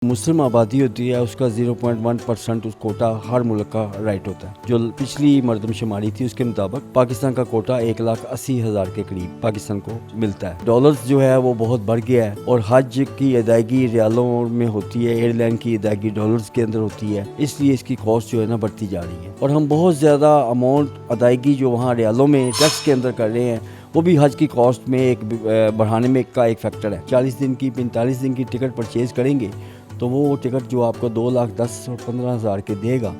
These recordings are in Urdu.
مسلم آبادی ہوتی ہے اس کا 0.1% اس کوٹا ہر ملک کا رائٹ ہوتا ہے. جو پچھلی مردم شماری تھی اس کے مطابق پاکستان کا کوٹا 1,80,000 کے قریب پاکستان کو ملتا ہے. ڈالرز جو ہے وہ بہت بڑھ گیا ہے اور حج کی ادائیگی ریالوں میں ہوتی ہے, ایئر لائن کی ادائیگی ڈالرز کے اندر ہوتی ہے, اس لیے اس کی کاسٹ جو ہے نا بڑھتی جا رہی ہے. اور ہم بہت زیادہ اماؤنٹ ادائیگی جو وہاں ریالوں میں ٹیکس کے اندر کر رہے ہیں وہ بھی حج کی کاسٹ میں ایک بڑھانے میں کا ایک فیکٹر ہے. 40 دن کی 45 دن کی ٹکٹ پرچیز کریں گے تو وہ ٹکٹ جو آپ کو 2,10,000 اور 15,000 کے دے گا,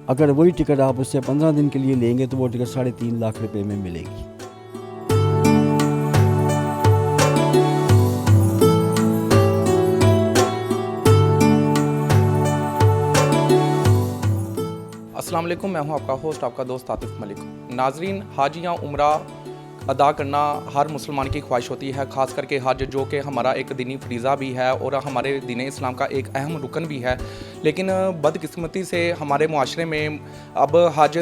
اگر وہی ٹکٹ آپ اس سے 15 دن کے لیے لیں گے تو وہ ٹکٹ 3.5 لاکھ روپے میں ملے گی. السلام علیکم, میں ہوں آپ کا ہوسٹ, آپ کا دوست عاطف ملک. ناظرین, حج یا عمرہ ادا کرنا ہر مسلمان کی خواہش ہوتی ہے, خاص کر کے حج جو کہ ہمارا ایک دینی فریضہ بھی ہے اور ہمارے دین اسلام کا ایک اہم رکن بھی ہے. لیکن بدقسمتی سے ہمارے معاشرے میں اب حج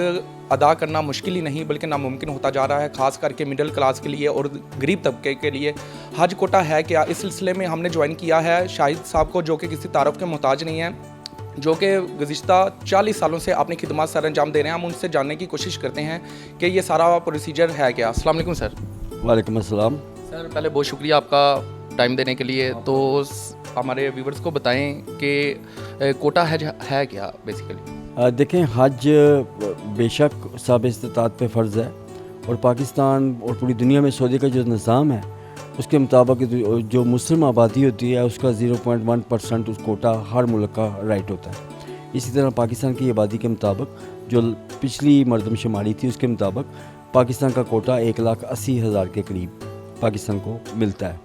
ادا کرنا مشکل ہی نہیں بلکہ ناممکن ہوتا جا رہا ہے, خاص کر کے مڈل کلاس کے لیے اور غریب طبقے کے لیے. حج کوٹا ہے کیا, اس سلسلے میں ہم نے جوائن کیا ہے شاہد صاحب کو, جو کہ کسی تعارف کے محتاج نہیں ہیں, جو کہ گزشتہ 40 سالوں سے اپنی خدمات سر انجام دے رہے ہیں. ہم ان سے جاننے کی کوشش کرتے ہیں کہ یہ سارا پروسیجر ہے کیا. السلام علیکم سر. وعلیکم السلام. سر پہلے بہت شکریہ آپ کا ٹائم دینے کے لیے. تو ہمارے ویورز کو بتائیں کہ کوٹا حج ہے کیا بیسیکلی. دیکھیں, حج بے شک صاحب استطاعت پہ فرض ہے اور پاکستان اور پوری دنیا میں سعودی کا جو نظام ہے اس کے مطابق جو مسلم آبادی ہوتی ہے اس کا 0.1% اس کوٹا ہر ملک کا رائٹ ہوتا ہے. اسی طرح پاکستان کی آبادی کے مطابق جو پچھلی مردم شماری تھی اس کے مطابق پاکستان کا کوٹا 1,80,000 کے قریب پاکستان کو ملتا ہے.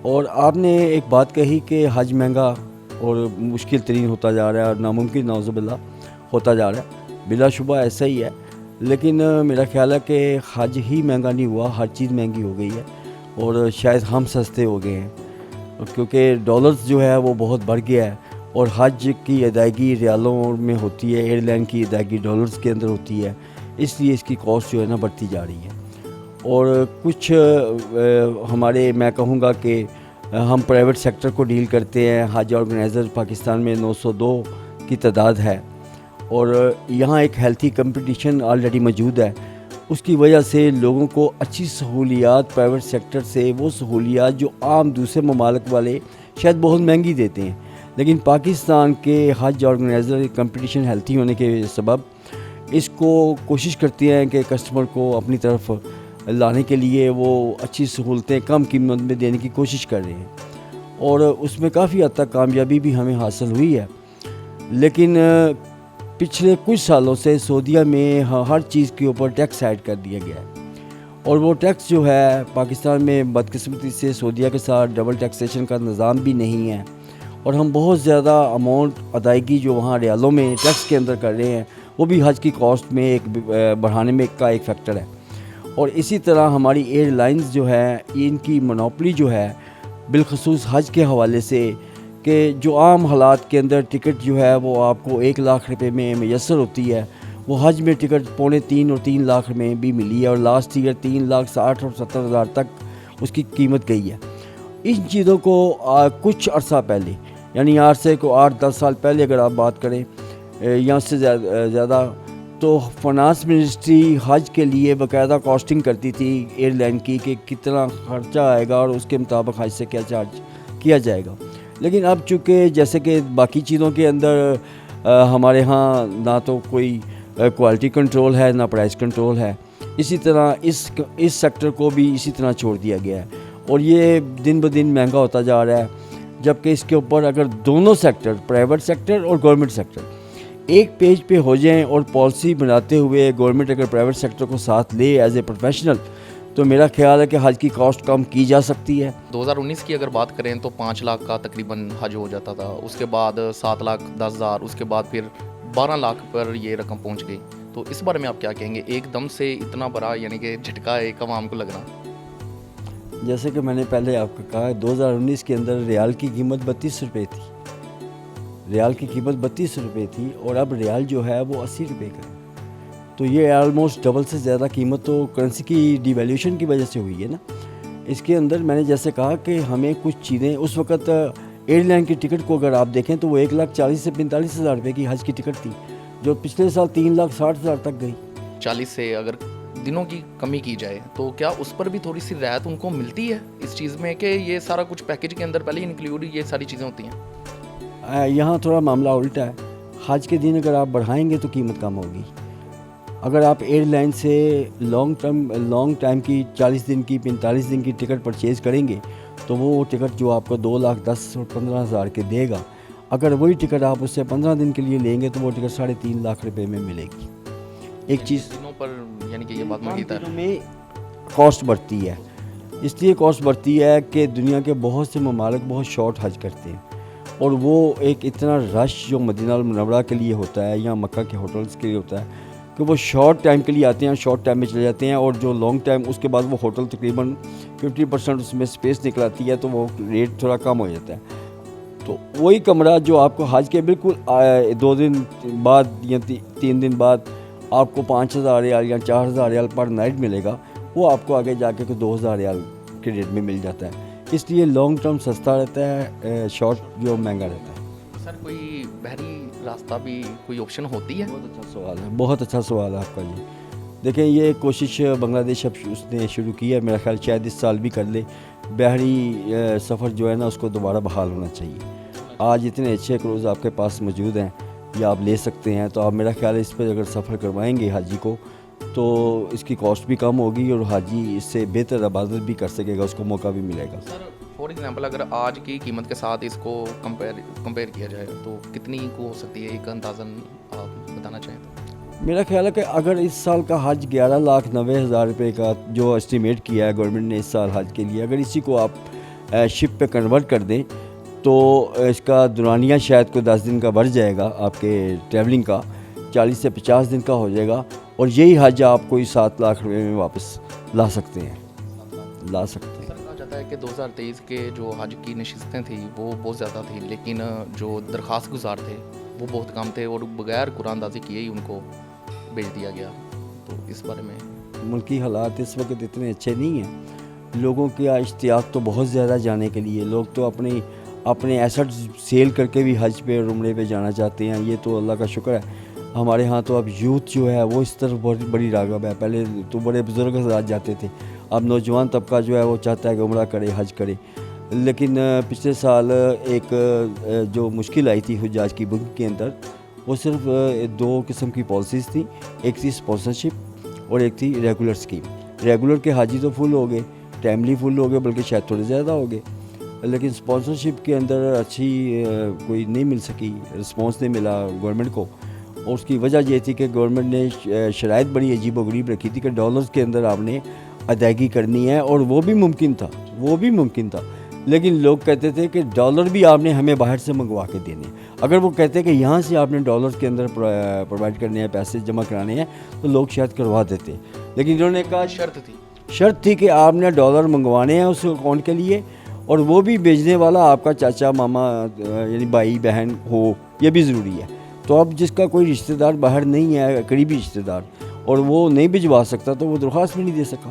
اور آپ نے ایک بات کہی کہ حج مہنگا اور مشکل ترین ہوتا جا رہا ہے اور ناممکن نعوذ باللہ ہوتا جا رہا ہے. بلا شبہ ایسا ہی ہے, لیکن میرا خیال ہے کہ حج ہی مہنگا نہیں ہوا, ہر چیز مہنگی ہو گئی ہے اور شاید ہم سستے ہو گئے ہیں, کیونکہ ڈالرز جو ہے وہ بہت بڑھ گیا ہے اور حج کی ادائیگی ریالوں میں ہوتی ہے, ایئر لائن کی ادائیگی ڈالرز کے اندر ہوتی ہے, اس لیے اس کی کاسٹ جو ہے نا بڑھتی جا رہی ہے. اور کچھ ہمارے, میں کہوں گا کہ ہم پرائیویٹ سیکٹر کو ڈیل کرتے ہیں. حج آرگنائزر پاکستان میں 902 کی تعداد ہے اور یہاں ایک ہیلتھی کمپٹیشن آلریڈی موجود ہے. اس کی وجہ سے لوگوں کو اچھی سہولیات پرائیویٹ سیکٹر سے, وہ سہولیات جو عام دوسرے ممالک والے شاید بہت مہنگی دیتے ہیں, لیکن پاکستان کے حج آرگنائزر کمپٹیشن ہیلتھی ہونے کے سبب اس کو کوشش کرتے ہیں کہ کسٹمر کو اپنی طرف لانے کے لیے وہ اچھی سہولتیں کم قیمت میں دینے کی کوشش کر رہے ہیں اور اس میں کافی حد تک کامیابی بھی ہمیں حاصل ہوئی ہے. لیکن پچھلے کچھ سالوں سے سعودیہ میں ہر چیز کے اوپر ٹیکس ایڈ کر دیا گیا ہے اور وہ ٹیکس جو ہے پاکستان میں بدقسمتی سے سعودیہ کے ساتھ ڈبل ٹیکسیشن کا نظام بھی نہیں ہے اور ہم بہت زیادہ اماؤنٹ ادائیگی جو وہاں ریالوں میں ٹیکس کے اندر کر رہے ہیں وہ بھی حج کی کاسٹ میں ایک بڑھانے میں کا ایک فیکٹر ہے. اور اسی طرح ہماری ایئر لائنز جو ہے ان کی منوپلی جو ہے بالخصوص حج کے حوالے سے, کہ جو عام حالات کے اندر ٹکٹ جو ہے وہ آپ کو 1 لاکھ روپے میں میسر ہوتی ہے, وہ حج میں ٹکٹ 2.25 اور 3 لاکھ میں بھی ملی ہے اور لاسٹ ایئر 3,60,000 اور 70,000 تک اس کی قیمت گئی ہے. ان چیزوں کو کچھ عرصہ پہلے, یعنی عرصے کو 8-10 سال پہلے اگر آپ بات کریں یا اس سے زیادہ, تو فائنانس منسٹری حج کے لیے باقاعدہ کاسٹنگ کرتی تھی ایئر لائن کی کہ کتنا خرچہ آئے گا اور اس کے مطابق حج سے کیا چارج کیا جائے گا. لیکن اب چونکہ جیسے کہ باقی چیزوں کے اندر ہمارے ہاں نہ تو کوئی کوالٹی کنٹرول ہے نہ پرائس کنٹرول ہے, اسی طرح اس سیکٹر کو بھی اسی طرح چھوڑ دیا گیا ہے اور یہ دن بدن مہنگا ہوتا جا رہا ہے. جبکہ اس کے اوپر اگر دونوں سیکٹر, پرائیویٹ سیکٹر اور گورنمنٹ سیکٹر, ایک پیج پہ ہو جائیں اور پالیسی بناتے ہوئے گورنمنٹ اگر پرائیویٹ سیکٹر کو ساتھ لے ایز اے پروفیشنل, تو میرا خیال ہے کہ حج کی کاسٹ کم کی جا سکتی ہے. 2019 کی اگر بات کریں تو 5 لاکھ کا تقریباً حج ہو جاتا تھا, اس کے بعد 7,10,000, اس کے بعد پھر 12 لاکھ پر یہ رقم پہنچ گئی. تو اس بارے میں آپ کیا کہیں گے, ایک دم سے اتنا بڑا یعنی کہ جھٹکا ایک عوام کو لگنا؟ جیسے کہ میں نے پہلے آپ کو کہا, 2019 کے اندر ریال کی قیمت 32 روپے تھی, ریال کی قیمت 32 روپے تھی اور اب ریال جو ہے وہ 80 روپے کا ہے. تو یہ آلموسٹ ڈبل سے زیادہ قیمت تو کرنسی کی ڈی ویلیوشن کی وجہ سے ہوئی ہے نا. اس کے اندر میں نے جیسے کہا کہ ہمیں کچھ چیزیں اس وقت ایئر لائن کی ٹکٹ کو اگر آپ دیکھیں تو وہ 1,40,000 سے 45,000 روپے کی حج کی ٹکٹ تھی، جو پچھلے سال 3,60,000 تک گئی۔ 40 سے اگر دنوں کی کمی کی جائے تو کیا اس پر بھی تھوڑی سی رعایت ان کو ملتی ہے اس چیز میں کہ یہ سارا کچھ پیکج کے اندر پہلے انکلوڈ یہ ساری چیزیں ہوتی ہیں؟ یہاں تھوڑا معاملہ الٹا ہے، حج کے دن اگر آپ بڑھائیں گے تو قیمت کم ہوگی۔ اگر آپ ایئر لائن سے لانگ ٹائم کی 40 دن کی 45 دن کی ٹکٹ پرچیز کریں گے تو وہ ٹکٹ جو آپ کو 2,10,000 اور 15,000 کے دے گا، اگر وہی ٹکٹ آپ اس سے 15 دن کے لیے لیں گے تو وہ ٹکٹ 3.5 لاکھ روپے میں ملے گی۔ ایک چیز دنوں پر یعنی کہ یہ بات مزید ہے، دنوں میں کاسٹ بڑھتی ہے، اس لیے کاسٹ بڑھتی ہے کہ دنیا کے بہت سے ممالک بہت شارٹ حج کرتے ہیں، اور وہ ایک اتنا رش جو مدینہ المنورہ کے لیے ہوتا ہے یا مکہ کے ہوٹلز کے لیے ہوتا ہے کہ وہ شارٹ ٹائم کے لیے آتے ہیں، شارٹ ٹائم میں چلے جاتے ہیں، اور جو لانگ ٹائم اس کے بعد وہ ہوٹل تقریباً 50% اس میں سپیس نکل آتی ہے تو وہ ریٹ تھوڑا کم ہو جاتا ہے۔ تو وہی کمرہ جو آپ کو حج کے بالکل 2 دن بعد یا 3 دن بعد آپ کو 5,000 ریال یا 4,000 ریال پر نائٹ ملے گا، وہ آپ کو آگے جا کے 2,000 ریال کے ریٹ میں مل جاتا ہے۔ اس لیے لانگ ٹرم سستا رہتا ہے، شارٹ جو مہنگا رہتا ہے۔ سر کوئی بحری راستہ بھی کوئی آپشن ہوتی ہے؟ بہت اچھا سوال ہے، بہت اچھا سوال ہے آپ کا یہ۔ دیکھیں یہ کوشش بنگلہ دیش اب اس نے شروع کی ہے، میرا خیال شاید اس سال بھی کر لے۔ بحری سفر جو ہے نا اس کو دوبارہ بحال ہونا چاہیے۔ آج اتنے اچھے کروز آپ کے پاس موجود ہیں یا آپ لے سکتے ہیں، تو آپ میرا خیال ہے اس پہ اگر سفر کروائیں گے حاجی کو تو اس کی کاسٹ بھی کم ہوگی اور حاجی اس سے بہتر عبادت بھی کر سکے گا، اس کو موقع بھی ملے گا۔ سر فار ایگزامپل اگر آج کی قیمت کے ساتھ اس کو کمپیئر کیا جائے تو کتنی کو ہو سکتی ہے، ایک اندازاً آپ بتانا چاہیں تو؟ میرا خیال ہے کہ اگر اس سال کا حج 11,90,000 روپے کا جو اسٹیمیٹ کیا ہے گورنمنٹ نے اس سال حج کے لیے، اگر اسی کو آپ شپ پہ کنورٹ کر دیں تو اس کا دورانیہ شاید کوئی 10 دن کا بڑھ جائے گا، آپ کے ٹریولنگ کا 40 سے 50 دن کا ہو جائے گا، اور یہی حج آپ کوئی 7 لاکھ روپے میں واپس لا سکتے ہیں۔ سر کہا جاتا ہے کہ 2023 کے جو حج کی نشستیں تھیں وہ بہت زیادہ تھیں، لیکن جو درخواست گزار تھے وہ بہت کم تھے اور بغیر قرآن اندازی کیے ہی ان کو بھیج دیا گیا، تو اس بارے میں؟ ملکی حالات اس وقت اتنے اچھے نہیں ہیں، لوگوں کا اشتیاق تو بہت زیادہ جانے کے لیے، لوگ تو اپنے ایسٹ سیل کر کے بھی حج پہ اور عمرے پہ جانا چاہتے ہیں، یہ تو اللہ کا شکر ہے۔ ہمارے ہاں تو اب یوتھ جو ہے وہ اس طرف بہت بڑی راغب ہے، پہلے تو بڑے بزرگ حضرات جاتے تھے، اب نوجوان طبقہ جو ہے وہ چاہتا ہے کہ عمرہ کرے، حج کرے۔ لیکن پچھلے سال ایک جو مشکل آئی تھی حجاج کی بکنگ کے اندر، وہ صرف 2 قسم کی پالیسیز تھیں، ایک تھی اسپانسرشپ اور ایک تھی ریگولر اسکیم۔ ریگولر کے حاجی تو فل ہو گئے، ٹائملی فل ہو گئے، بلکہ شاید تھوڑے زیادہ ہو گئے، لیکن اسپانسرشپ کے اندر اچھی کوئی نہیں مل سکی، رسپانس نہیں ملا گورنمنٹ کو، اور اس کی وجہ یہ تھی کہ گورنمنٹ نے شرائط بڑی عجیب و غریب رکھی تھی کہ ڈالرز کے اندر آپ نے ادائیگی کرنی ہے، اور وہ بھی ممکن تھا، لیکن لوگ کہتے تھے کہ ڈالر بھی آپ نے ہمیں باہر سے منگوا کے دینے، اگر وہ کہتے کہ یہاں سے آپ نے ڈالرز کے اندر پرووائڈ کرنے ہیں، پیسے جمع کرانے ہیں، تو لوگ شاید کروا دیتے، لیکن انہوں نے کہا شرط تھی کہ آپ نے ڈالر منگوانے ہیں اس اکاؤنٹ کے لیے، اور وہ بھی بھیجنے والا آپ کا چاچا ماما یعنی بھائی بہن ہو، یہ بھی ضروری ہے۔ تو اب جس کا کوئی رشتہ دار باہر نہیں ہے، قریبی رشتہ دار، اور وہ نہیں بھجوا سکتا تو وہ درخواست بھی نہیں دے سکا۔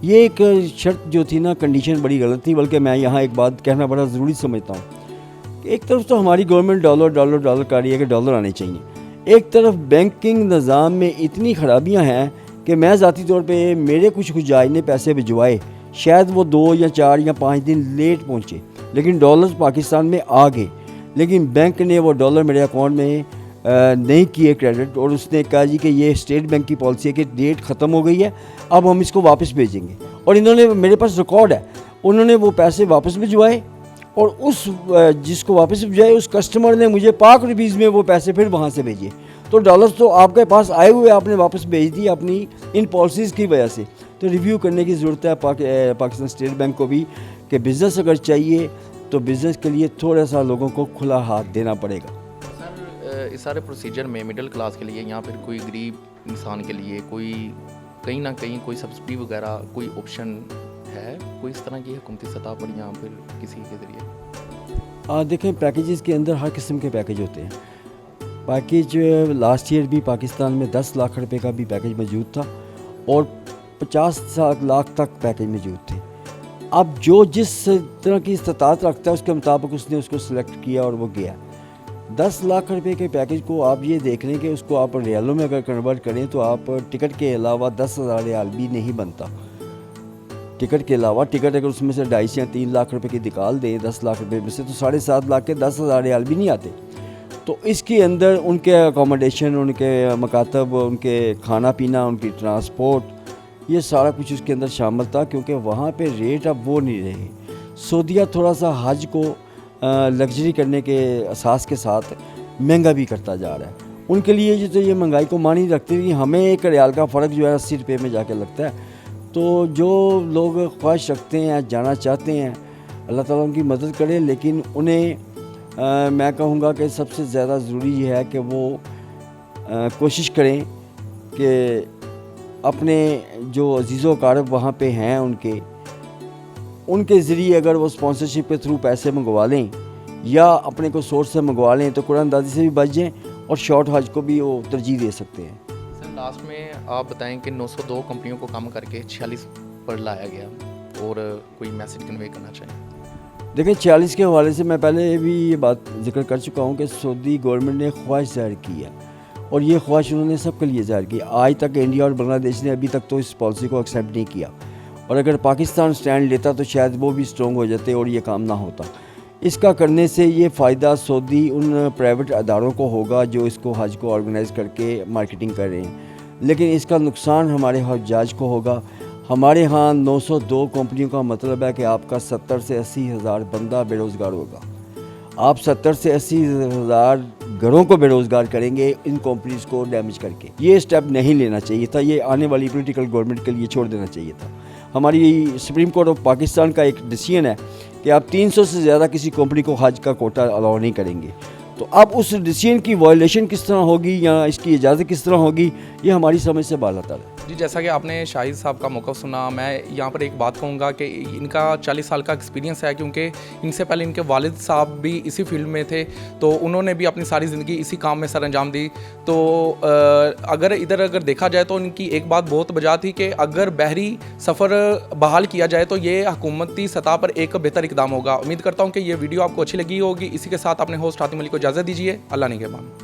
یہ ایک شرط جو تھی نا، کنڈیشن بڑی غلط تھی، بلکہ میں یہاں ایک بات کہنا بڑا ضروری سمجھتا ہوں کہ ایک طرف تو ہماری گورنمنٹ ڈالر کر رہی ہے کہ ڈالر آنے چاہیے، ایک طرف بینکنگ نظام میں اتنی خرابیاں ہیں کہ میں ذاتی طور پہ میرے کچھ حجاج نے پیسے بھجوائے، شاید وہ 2 یا 4 یا 5 دن لیٹ پہنچے، لیکن ڈالرز پاکستان میں آ گئے، لیکن بینک نے وہ ڈالر میرے اکاؤنٹ میں نہیں کیے کریڈٹ، اور اس نے کہا جی کہ یہ اسٹیٹ بینک کی پالیسی ہے کہ ڈیٹ ختم ہو گئی ہے، اب ہم اس کو واپس بھیجیں گے، اور انہوں نے میرے پاس ریکارڈ ہے، انہوں نے وہ پیسے واپس بھجوائے، اور اس جس کو واپس بھجوائے اس کسٹمر نے مجھے پاک روپیز میں وہ پیسے پھر وہاں سے بھیجے، تو ڈالرز تو آپ کے پاس آئے ہوئے آپ نے واپس بھیج دی اپنی ان پالیسیز کی وجہ سے۔ تو ریویو کرنے کی ضرورت ہے پاکستان اسٹیٹ بینک کو بھی کہ بزنس اگر چاہیے تو بزنس کے لیے تھوڑا سا لوگوں کو کھلا ہاتھ دینا پڑے گا۔ سر اس سارے پروسیجر میں مڈل کلاس کے لیے یا پھر کوئی غریب انسان کے لیے کوئی کہیں نہ کہیں کوئی سبسڈی وغیرہ کوئی آپشن ہے کوئی اس طرح کی حکومتی سطح پر یا پھر کسی کے ذریعے؟ دیکھیں پیکیجز کے اندر ہر قسم کے پیکیج ہوتے ہیں۔ پیکیج لاسٹ ایئر بھی پاکستان میں 10 لاکھ روپے کا بھی پیکیج موجود تھا، اور 50 لاکھ تک پیکیج موجود تھے۔ اب جو جس طرح کی استطاعت رکھتا ہے اس کے مطابق اس نے اس کو سلیکٹ کیا اور وہ گیا. 10 لاکھ روپے کے پیکج کو آپ یہ دیکھ لیں کہ اس کو آپ ریالوں میں اگر کنورٹ کریں تو آپ ٹکٹ کے علاوہ 10,000 ریال بھی نہیں بنتا. ٹکٹ کے علاوہ ٹکٹ اگر اس میں سے 2.5 یا 3 لاکھ روپے کی نکال دیں 10 لاکھ روپے میں سے تو 7.5 لاکھ کے 10,000 ریال بھی نہیں آتے. تو اس کے اندر ان کے اکوموڈیشن، ان کے مکاتب، ان کے کھانا پینا، ان کی ٹرانسپورٹ، یہ سارا کچھ اس کے اندر شامل تھا، کیونکہ وہاں پہ ریٹ اب وہ نہیں رہے. سعودیہ تھوڑا سا حج کو لگژری کرنے کے اساس کے ساتھ مہنگا بھی کرتا جا رہا ہے. ان کے لیے جو تو یہ مہنگائی کو مانی رکھتے ہیں، ہمیں 1 ریال کا فرق جو ہے 80 روپے میں جا کے لگتا ہے. تو جو لوگ خواہش رکھتے ہیں، جانا چاہتے ہیں، اللہ تعالیٰ ان کی مدد کرے، لیکن انہیں میں کہوں گا کہ سب سے زیادہ ضروری یہ ہے کہ وہ کوشش کریں کہ اپنے جو عزیز و اقارب وہاں پہ ہیں ان کے ذریعے اگر وہ اسپانسرشپ کے تھرو پیسے منگوا لیں یا اپنے کو سورس سے منگوا لیں تو قرآن اندازی سے بھی بچ جائیں اور شارٹ حج کو بھی وہ ترجیح دے سکتے ہیں. سر لاسٹ میں آپ بتائیں کہ 902 کمپنیوں کو کم کر کے 46 پر لایا گیا اور کوئی میسج کنوے کرنا چاہیں؟ دیکھیں 46 کے حوالے سے میں پہلے بھی یہ بات ذکر کر چکا ہوں کہ سعودی گورنمنٹ نے خواہش ظاہر کی ہے اور یہ خواہش انہوں نے سب کے لیے ظاہر کی. آج تک انڈیا اور بنگلہ دیش نے ابھی تک تو اس پالیسی کو ایکسیپٹ نہیں کیا، اور اگر پاکستان سٹینڈ لیتا تو شاید وہ بھی سٹرونگ ہو جاتے اور یہ کام نہ ہوتا. اس کا کرنے سے یہ فائدہ سعودی ان پرائیویٹ اداروں کو ہوگا جو اس کو حج کو آرگنائز کر کے مارکیٹنگ کر رہے ہیں، لیکن اس کا نقصان ہمارے حجاج کو ہوگا. ہمارے ہاں 902 کمپنیوں کا مطلب ہے کہ آپ کا 70 سے 80 ہزار بندہ بے روزگار ہوگا. آپ 70 سے 80 ہزار گھروں کو بے روزگار کریں گے ان کمپنیز کو ڈیمیج کر کے. یہ اسٹیپ نہیں لینا چاہیے تھا، یہ آنے والی پولیٹیکل گورنمنٹ کے لیے چھوڑ دینا چاہیے تھا. ہماری سپریم کورٹ آف پاکستان کا ایک ڈیسیژن ہے کہ آپ 300 سے زیادہ کسی کمپنی کو حج کا کوٹا الاؤ نہیں کریں گے. تو اب اس ڈیسیژن کی وائلیشن کس طرح ہوگی یا اس کی اجازت کس طرح ہوگی، یہ ہماری سمجھ سے بالاتر ہے. جی جیسا کہ آپ نے شاہد صاحب کا موقف سنا، میں یہاں پر ایک بات کہوں گا کہ ان کا 40 سال کا ایکسپیرینس ہے، کیونکہ ان سے پہلے ان کے والد صاحب بھی اسی فیلڈ میں تھے، تو انہوں نے بھی اپنی ساری زندگی اسی کام میں سر انجام دی. تو اگر دیکھا جائے تو ان کی ایک بات بہت بجا تھی کہ اگر بحری سفر بحال کیا جائے تو یہ حکومتی سطح پر ایک بہتر اقدام ہوگا. امید کرتا ہوں کہ یہ ویڈیو آپ کو اچھی لگی ہوگی. اسی کے ساتھ اپنے ہوسٹ حاتم علی کو اجازت دیجیے. اللہ نگہبان.